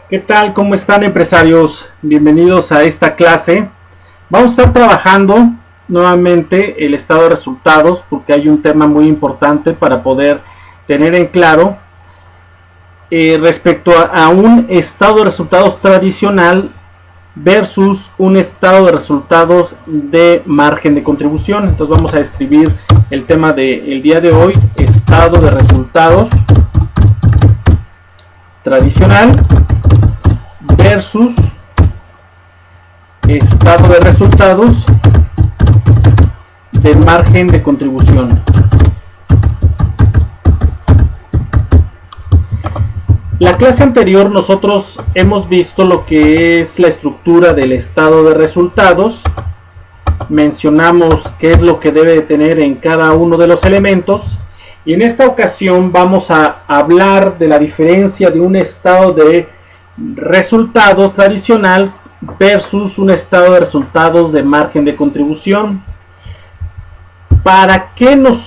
¿Qué tal? ¿Cómo están, empresarios? Bienvenidos a esta clase. Vamos a estar trabajando nuevamente el estado de resultados porque hay un tema muy importante para poder tener en claro respecto a un estado de resultados tradicional versus un estado de resultados de margen de contribución. Entonces vamos a escribir el tema del día de hoy: estado de resultados tradicional versus estado de resultados de margen de contribución. La clase anterior nosotros hemos visto lo que es la estructura del estado de resultados. Mencionamos qué es lo que debe tener en cada uno de los elementos. Y en esta ocasión vamos a hablar de la diferencia de un estado de resultados tradicional versus un estado de resultados de margen de contribución. ¿Para qué nos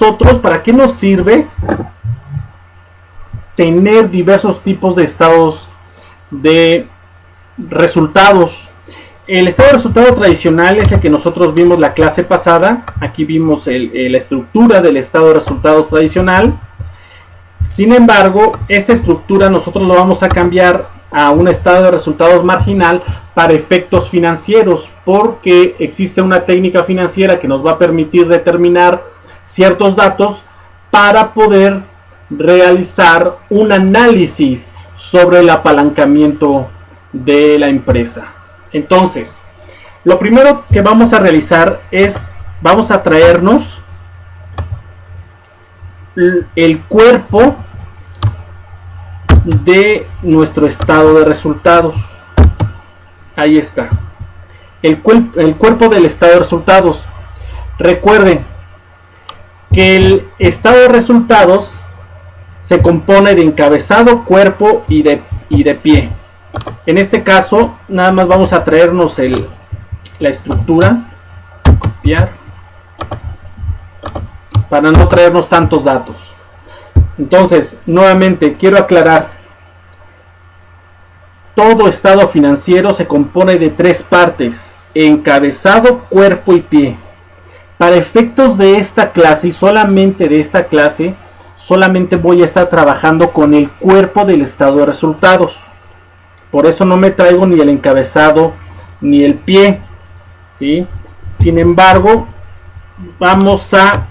sirve tener diversos tipos de estados de resultados? El estado de resultado tradicional es el que nosotros vimos la clase pasada. Aquí vimos la estructura del estado de resultados tradicional. Sin embargo, esta estructura nosotros lo vamos a cambiar a un estado de resultados marginal para efectos financieros, porque existe una técnica financiera que nos va a permitir determinar ciertos datos para poder realizar un análisis sobre el apalancamiento de la empresa. Entonces, lo primero que vamos a realizar es, vamos a traernos el cuerpo de nuestro estado de resultados. Ahí está. El cuerpo del estado de resultados. Recuerden que el estado de resultados se compone de encabezado, cuerpo y de pie. En este caso, nada más vamos a traernos la estructura, copiar, para no traernos tantos datos. Entonces, nuevamente quiero aclarar: todo estado financiero se compone de tres partes: encabezado, cuerpo y pie. Para efectos de esta clase y solamente de esta clase, solamente voy a estar trabajando con el cuerpo del estado de resultados. Por eso no me traigo ni el encabezado ni el pie, ¿sí? Sin embargo, vamos a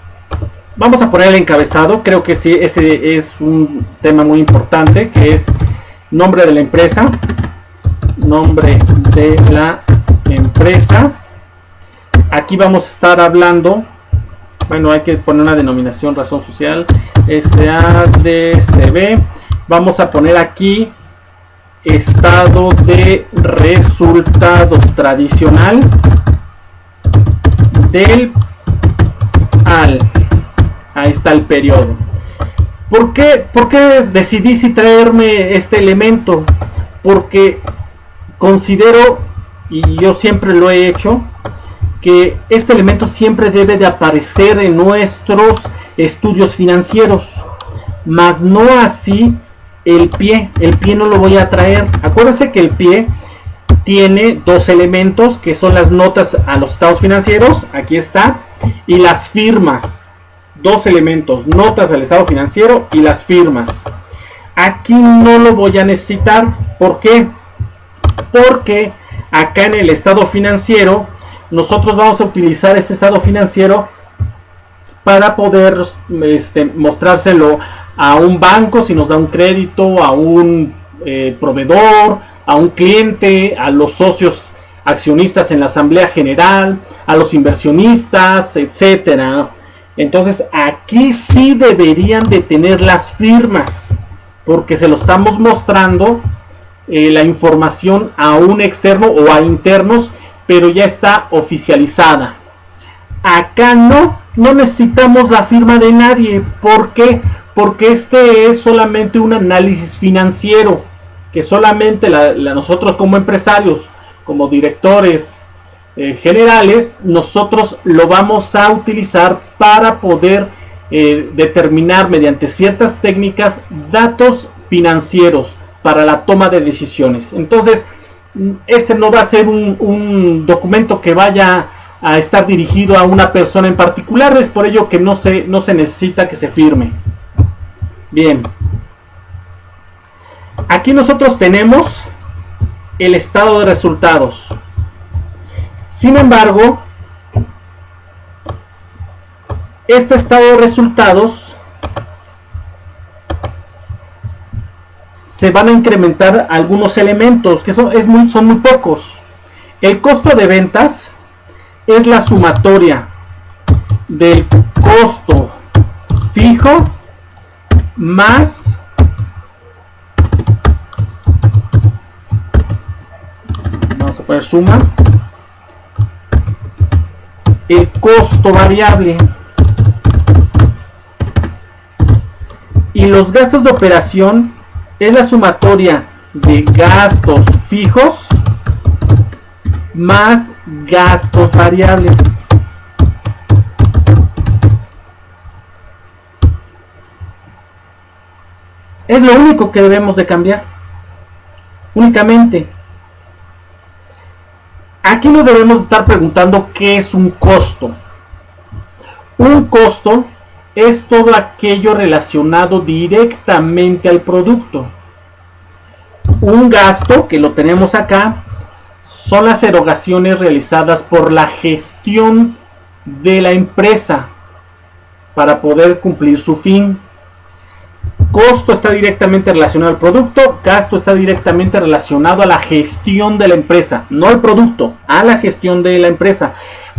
poner el encabezado. Creo que sí, ese es un tema muy importante, que es nombre de la empresa. Nombre de la empresa. Aquí vamos a estar hablando, bueno, hay que poner una denominación, razón social, SADCB. Vamos a poner aquí estado de resultados tradicional del al. Ahí está el periodo. ¿Por qué decidí si traerme este elemento? Porque considero, y yo siempre lo he hecho, que este elemento siempre debe de aparecer en nuestros estudios financieros, más no así el pie. El pie no lo voy a traer. Acuérdense que el pie tiene dos elementos, que son las notas a los estados financieros, aquí está, y las firmas. Dos elementos: notas al estado financiero y las firmas. Aquí no lo voy a necesitar. ¿Por qué? Porque acá en el estado financiero nosotros vamos a utilizar este estado financiero para poder mostrárselo a un banco si nos da un crédito, a un proveedor, a un cliente, a los socios accionistas en la asamblea general, a los inversionistas, etcétera. Entonces aquí sí deberían de tener las firmas, porque se lo estamos mostrando la información a un externo o a internos, pero ya está oficializada. Acá no necesitamos la firma de nadie. ¿Por qué? Porque este es solamente un análisis financiero que solamente nosotros como empresarios, como directores generales, nosotros lo vamos a utilizar para poder determinar mediante ciertas técnicas datos financieros, para la toma de decisiones. Entonces, este no va a ser un documento que vaya a estar dirigido a una persona en particular, es por ello que no se necesita que se firme. Bien, aquí nosotros tenemos el estado de resultados. Sin embargo, este estado de resultados se van a incrementar algunos elementos que son muy pocos. El costo de ventas es la sumatoria del costo fijo más vamos a poner suma el costo variable, y los gastos de operación es la sumatoria de gastos fijos más gastos variables. Es lo único que debemos de cambiar. Únicamente. Aquí nos debemos estar preguntando qué es un costo. Un costo es todo aquello relacionado directamente al producto. Un gasto, que lo tenemos acá, son las erogaciones realizadas por la gestión de la empresa para poder cumplir su fin. Costo está directamente relacionado al producto, gasto está directamente relacionado a la gestión de la empresa, no al producto, a la gestión de la empresa.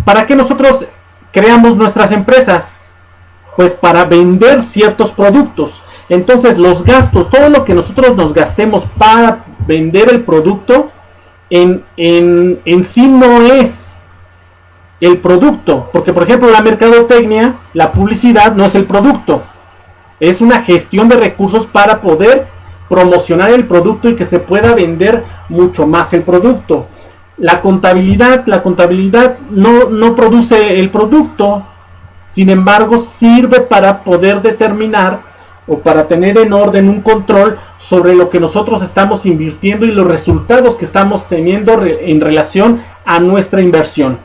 ¿Para qué nosotros creamos nuestras empresas? Pues para vender ciertos productos. Entonces los gastos, todo lo que nosotros nos gastemos para vender el producto, en sí no es el producto, porque por ejemplo la mercadotecnia, la publicidad no es el producto, es una gestión de recursos para poder promocionar el producto y que se pueda vender mucho más el producto. La contabilidad no produce el producto, sin embargo sirve para poder determinar o para tener en orden un control sobre lo que nosotros estamos invirtiendo y los resultados que estamos teniendo en relación a nuestra inversión.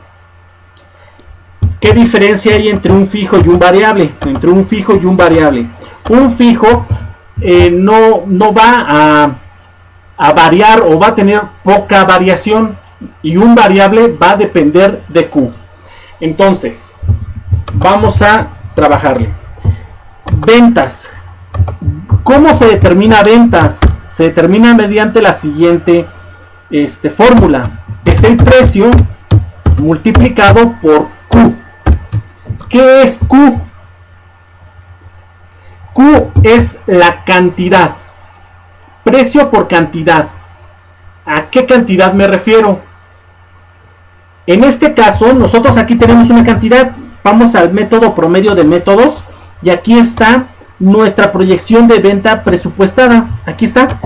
¿Qué diferencia hay entre un fijo y un variable? Entre un fijo y un variable. Un fijo no va a variar o va a tener poca variación, y un variable va a depender de Q. Entonces, vamos a trabajarle. Ventas. ¿Cómo se determina ventas? Se determina mediante la siguiente fórmula. Es el precio multiplicado por Q. ¿Qué es Q? Q es la cantidad. Precio por cantidad. ¿A qué cantidad me refiero? En este caso, nosotros aquí tenemos una cantidad. Vamos al método promedio de métodos. Y aquí está nuestra proyección de venta presupuestada. Aquí está.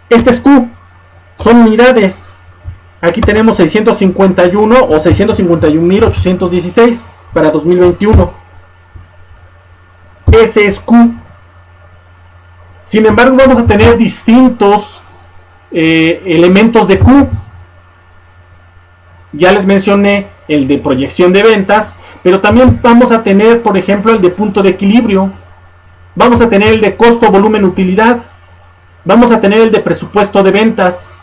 Este es Q. Son unidades. Aquí tenemos 651 o 651.816 para 2021. Ese es Q. Sin embargo, vamos a tener distintos elementos de Q. Ya les mencioné el de proyección de ventas, pero también vamos a tener, por ejemplo, el de punto de equilibrio. Vamos a tener el de costo, volumen, utilidad. Vamos a tener el de presupuesto de ventas.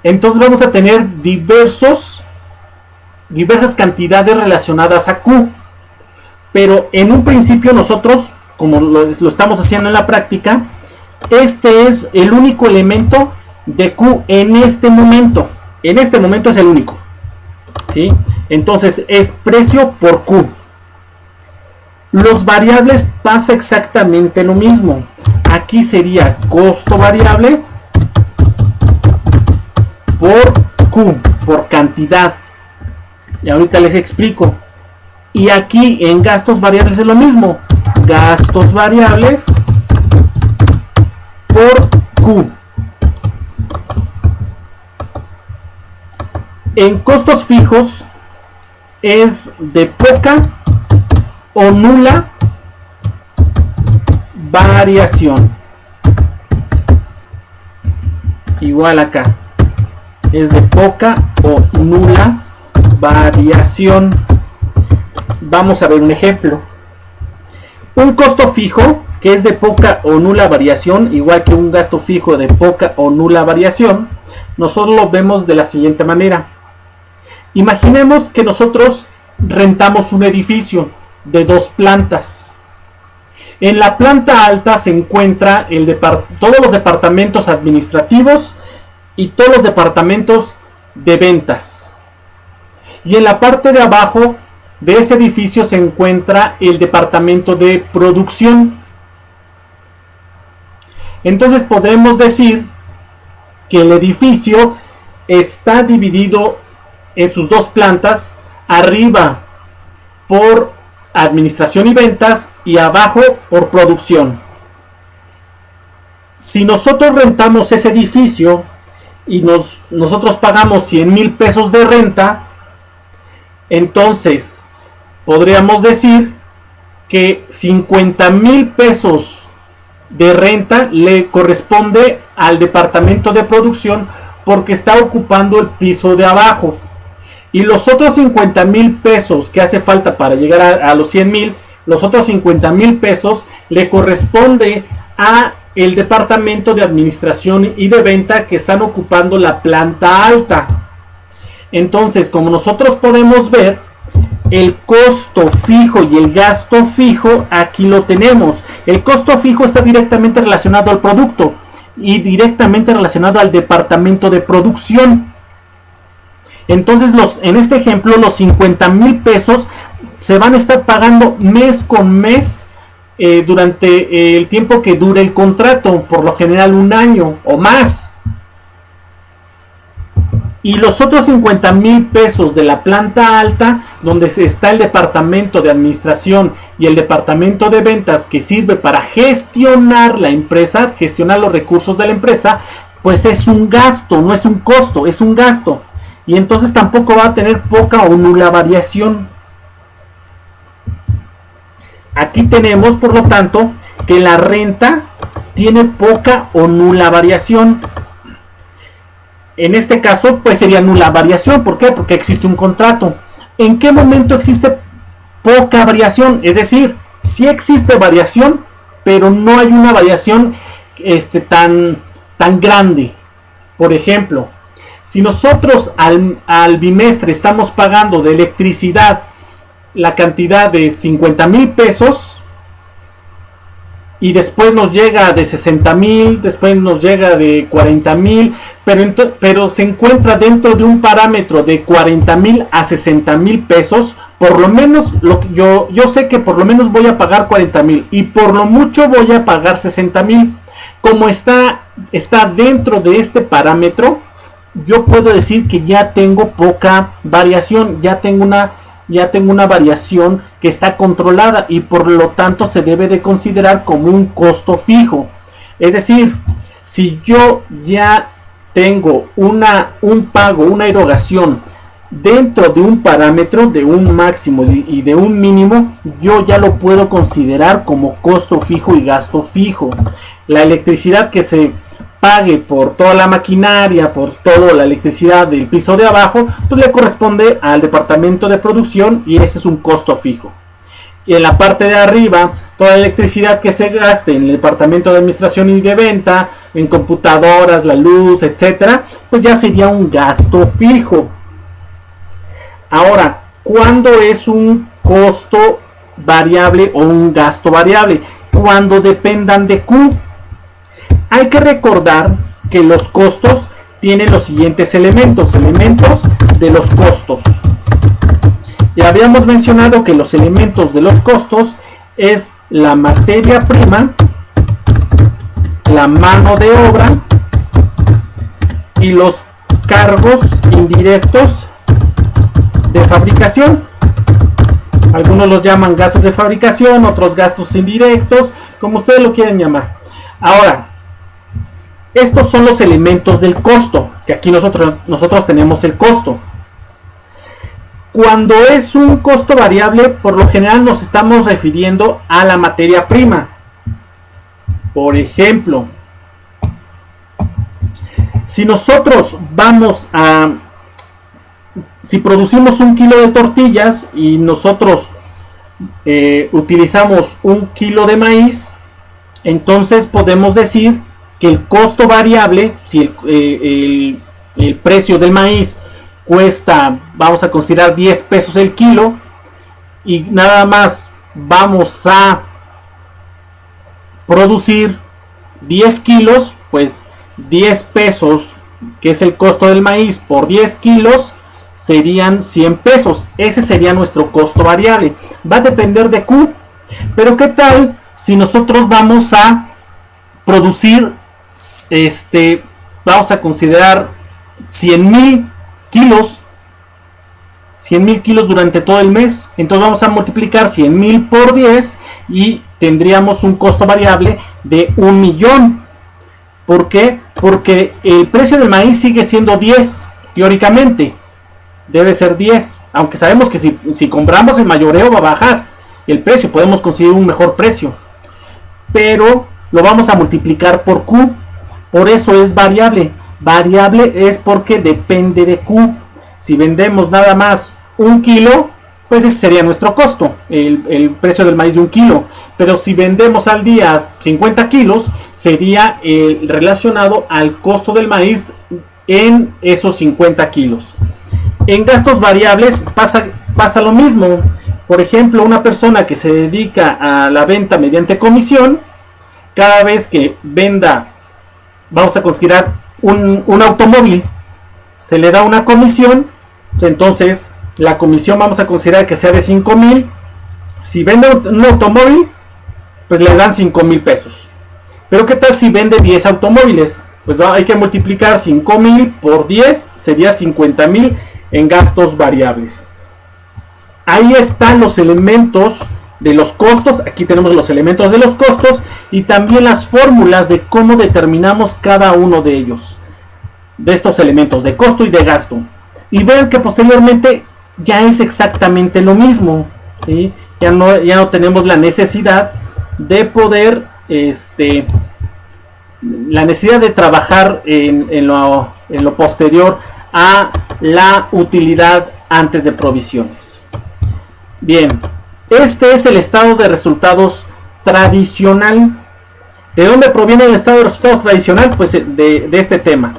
Entonces vamos a tener diversas cantidades relacionadas a Q. Pero en un principio nosotros, como lo estamos haciendo en la práctica, este es el único elemento de Q en este momento. En este momento es el único. ¿Sí? Entonces es precio por Q. Los variables pasa exactamente lo mismo. Aquí sería costo variable por Q, por cantidad. Y ahorita les explico. Y aquí en gastos variables es lo mismo. Gastos variables por Q. En costos fijos es de poca o nula variación. igual acá. Es de poca o nula variación. Vamos a ver un ejemplo. Un costo fijo que es de poca o nula variación, igual que un gasto fijo de poca o nula variación, nosotros lo vemos de la siguiente manera. Imaginemos que nosotros rentamos un edificio de 2 plantas. En la planta alta se encuentra todos los departamentos administrativos y todos los departamentos de ventas. Y en la parte de abajo de ese edificio se encuentra el departamento de producción. Entonces podremos decir que el edificio está dividido en sus 2 plantas, arriba por administración y ventas y abajo por producción. Si nosotros rentamos ese edificio y nosotros pagamos 100,000 pesos de renta, entonces podríamos decir que 50,000 pesos de renta le corresponde al departamento de producción porque está ocupando el piso de abajo. Y los otros 50,000 pesos que hace falta para llegar a los 100,000, los otros 50,000 pesos le corresponde a el departamento de administración y de venta que están ocupando la planta alta. Entonces, como nosotros podemos ver, el costo fijo y el gasto fijo aquí lo tenemos. El costo fijo está directamente relacionado al producto y directamente relacionado al departamento de producción. Entonces en este ejemplo los 50,000 pesos se van a estar pagando mes con mes durante el tiempo que dure el contrato, por lo general 1 año o más. Y los otros 50,000 pesos de la planta alta, donde está el departamento de administración y el departamento de ventas que sirve para gestionar la empresa, gestionar los recursos de la empresa, pues es un gasto, no es un costo, es un gasto. Y entonces tampoco va a tener poca o nula variación. Aquí tenemos, por lo tanto, que la renta tiene poca o nula variación. En este caso, pues sería nula variación. ¿Por qué? Porque existe un contrato. ¿En qué momento existe poca variación? Es decir, sí existe variación, pero no hay una variación tan grande. Por ejemplo, si nosotros al bimestre estamos pagando de electricidad la cantidad de 50,000 pesos y después nos llega de 60,000, después nos llega de 40,000, pero se encuentra dentro de un parámetro de 40,000 a 60,000 pesos, por lo menos yo sé que por lo menos voy a pagar 40,000 y por lo mucho voy a pagar 60,000. Como está dentro de este parámetro, yo puedo decir que ya tengo poca variación, ya tengo una variación que está controlada y por lo tanto se debe de considerar como un costo fijo. Es decir, si yo ya tengo un pago, una erogación dentro de un parámetro de un máximo y de un mínimo, yo ya lo puedo considerar como costo fijo y gasto fijo. La electricidad que se pague por toda la maquinaria, por toda la electricidad del piso de abajo, pues le corresponde al departamento de producción y ese es un costo fijo. Y en la parte de arriba, toda la electricidad que se gaste en el departamento de administración y de venta, en computadoras, la luz, etcétera, pues ya sería un gasto fijo. Ahora, ¿cuándo es un costo variable o un gasto variable? Cuando dependan de Q. Hay que recordar que los costos tienen los siguientes elementos de los costos. Ya habíamos mencionado que los elementos de los costos es la materia prima, la mano de obra y los cargos indirectos de fabricación. Algunos los llaman gastos de fabricación, otros gastos indirectos, como ustedes lo quieran llamar. Ahora, estos son los elementos del costo, que aquí nosotros tenemos el costo. Cuando es un costo variable, por lo general nos estamos refiriendo a la materia prima. Por ejemplo, Si nosotros si producimos 1 kilo de tortillas y nosotros utilizamos 1 kilo de maíz, entonces podemos decir que el costo variable, si el precio del maíz cuesta, vamos a considerar 10 pesos el kilo, y nada más vamos a producir 10 kilos, pues 10 pesos, que es el costo del maíz, por 10 kilos serían 100 pesos. Ese sería nuestro costo variable. Va a depender de Q. Pero ¿qué tal si nosotros vamos a producir, vamos a considerar 100,000 kilos? 100,000 kilos durante todo el mes. Entonces vamos a multiplicar 100,000 por 10 y tendríamos un costo variable de 1,000,000. ¿Por qué? Porque el precio del maíz sigue siendo 10, teóricamente. Debe ser 10, aunque sabemos que si compramos el mayoreo va a bajar el precio, podemos conseguir un mejor precio, pero lo vamos a multiplicar por Q. Por eso es variable. Variable es porque depende de Q. Si vendemos nada más 1 kilo, pues ese sería nuestro costo, el precio del maíz de 1 kilo. Pero si vendemos al día 50 kilos, sería relacionado al costo del maíz en esos 50 kilos. En gastos variables pasa lo mismo. Por ejemplo, una persona que se dedica a la venta mediante comisión, cada vez que venda, vamos a considerar un automóvil, se le da una comisión. Entonces la comisión vamos a considerar que sea de 5,000. Si vende un automóvil, pues le dan 5,000 pesos. Pero ¿qué tal si vende 10 automóviles? Pues hay que multiplicar 5,000 por 10, sería 50,000 en gastos variables. Ahí están los elementos de los costos. Aquí tenemos los elementos de los costos y también las fórmulas de cómo determinamos cada uno de ellos, de estos elementos de costo y de gasto. Y vean que posteriormente ya es exactamente lo mismo, ¿sí? Ya no tenemos la necesidad de poder la necesidad de trabajar en lo posterior a la utilidad antes de provisiones. Bien, este es el estado de resultados tradicional. ¿De dónde proviene el estado de resultados tradicional? Pues de este tema,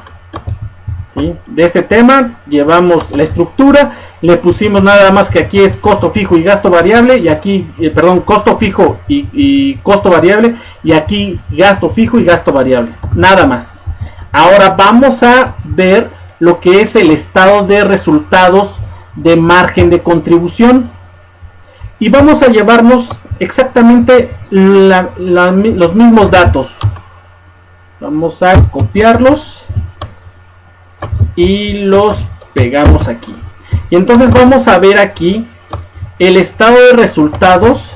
¿sí? De este tema llevamos la estructura, le pusimos nada más que aquí es costo fijo y gasto variable, y aquí, costo fijo y costo variable, y aquí gasto fijo y gasto variable, nada más. Ahora vamos a ver lo que es el estado de resultados de margen de contribución. Y vamos a llevarnos exactamente los mismos datos. Vamos a copiarlos y los pegamos aquí. Y entonces vamos a ver aquí el estado de resultados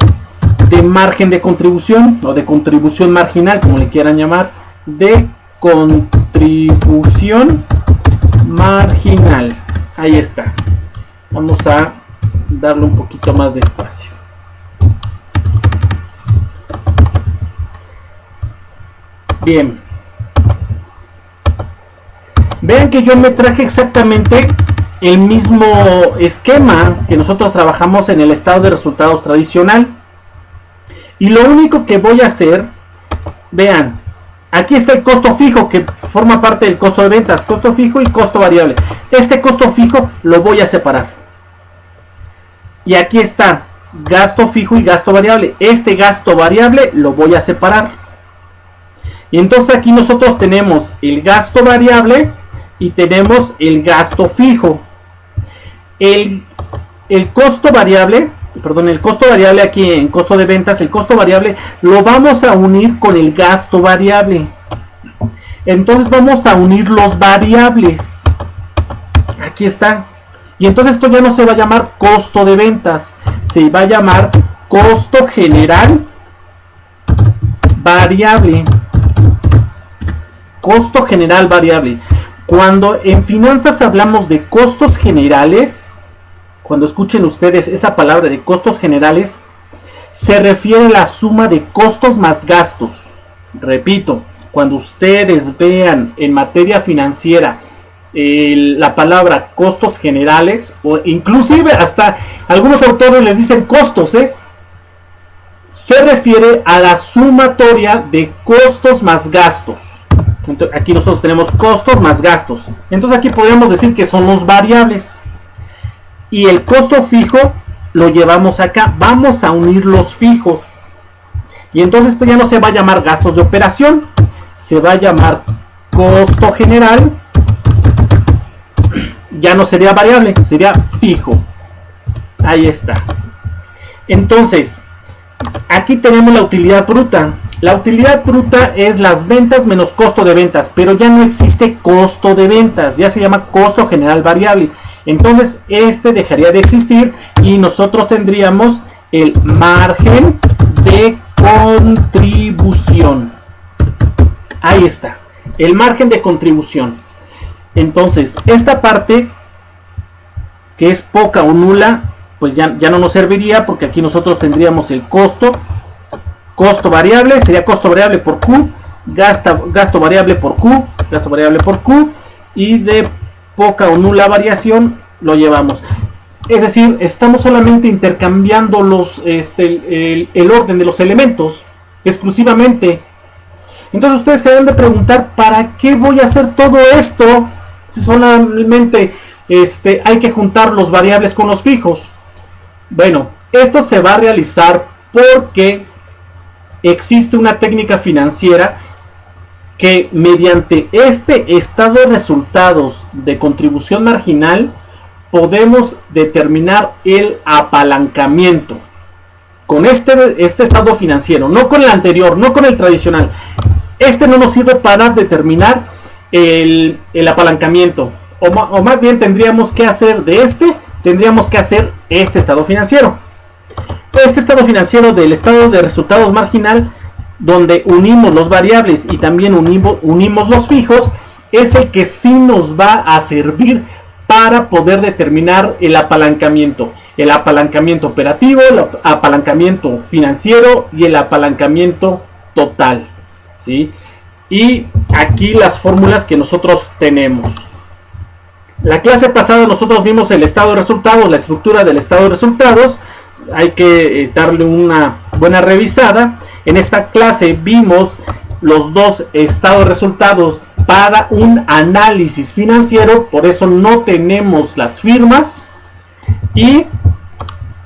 de margen de contribución o de contribución marginal, como le quieran llamar, de contribución marginal. Ahí está. Vamos a darle un poquito más de espacio. Bien. Vean que yo me traje exactamente el mismo esquema que nosotros trabajamos en el estado de resultados tradicional. Y lo único que voy a hacer, vean, aquí está el costo fijo que forma parte del costo de ventas, costo fijo y costo variable. Este costo fijo lo voy a separar. Y aquí está gasto fijo y gasto variable. Este gasto variable lo voy a separar. Y entonces aquí nosotros tenemos el gasto variable y tenemos el gasto fijo. El costo variable, el costo variable aquí en costo de ventas, el costo variable lo vamos a unir con el gasto variable. Entonces vamos a unir los variables. Aquí está. Y entonces esto ya no se va a llamar costo de ventas, se va a llamar costo general variable. Costo general variable. Cuando en finanzas hablamos de costos generales, cuando escuchen ustedes esa palabra de costos generales, se refiere a la suma de costos más gastos. Repito, cuando ustedes vean en materia financiera la palabra costos generales, o inclusive hasta algunos autores les dicen costos, se refiere a la sumatoria de costos más gastos. Entonces, aquí nosotros tenemos costos más gastos. Entonces aquí podríamos decir que son los variables. Y el costo fijo lo llevamos acá. Vamos a unir los fijos. Y entonces esto ya no se va a llamar gastos de operación. Se va a llamar costo general. Ya no sería variable, sería fijo. Ahí está. Entonces, aquí tenemos la utilidad bruta. La utilidad bruta es las ventas menos costo de ventas, pero ya no existe costo de ventas, ya se llama costo general variable. Entonces, este dejaría de existir y nosotros tendríamos el margen de contribución. Ahí está, el margen de contribución. Entonces, esta parte que es poca o nula, pues ya no nos serviría, porque aquí nosotros tendríamos el costo variable, sería costo variable por Q, gasto variable por Q, y de poca o nula variación lo llevamos. Es decir, estamos solamente intercambiando el orden de los elementos exclusivamente. Entonces ustedes se deben de preguntar, ¿para qué voy a hacer todo esto si solamente hay que juntar los variables con los fijos? Bueno, esto se va a realizar porque existe una técnica financiera que mediante este estado de resultados de contribución marginal podemos determinar el apalancamiento. Con este estado financiero, no con el anterior, no con el tradicional. Este no nos sirve para determinar el apalancamiento. O más bien tendríamos que hacer este estado financiero. Este estado financiero del estado de resultados marginal, donde unimos los variables y también unimos los fijos, es el que sí nos va a servir para poder determinar el apalancamiento operativo, el apalancamiento financiero y el apalancamiento total, ¿sí? Y aquí las fórmulas que nosotros tenemos. La clase pasada nosotros vimos el estado de resultados, la estructura del estado de resultados. Hay que darle una buena revisada. En esta clase vimos los dos estados de resultados para un análisis financiero, por eso no tenemos las firmas, y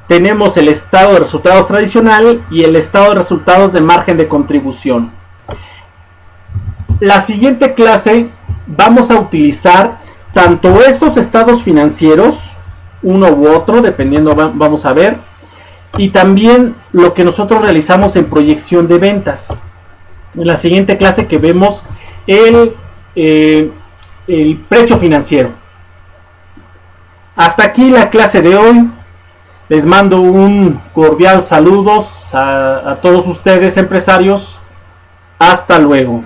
tenemos el estado de resultados tradicional y el estado de resultados de margen de contribución. La siguiente clase vamos a utilizar tanto estos estados financieros, uno u otro, dependiendo, vamos a ver, y también lo que nosotros realizamos en proyección de ventas. En la siguiente clase que vemos el precio financiero. Hasta aquí la clase de hoy. Les mando un cordial saludos a todos ustedes, empresarios. Hasta luego.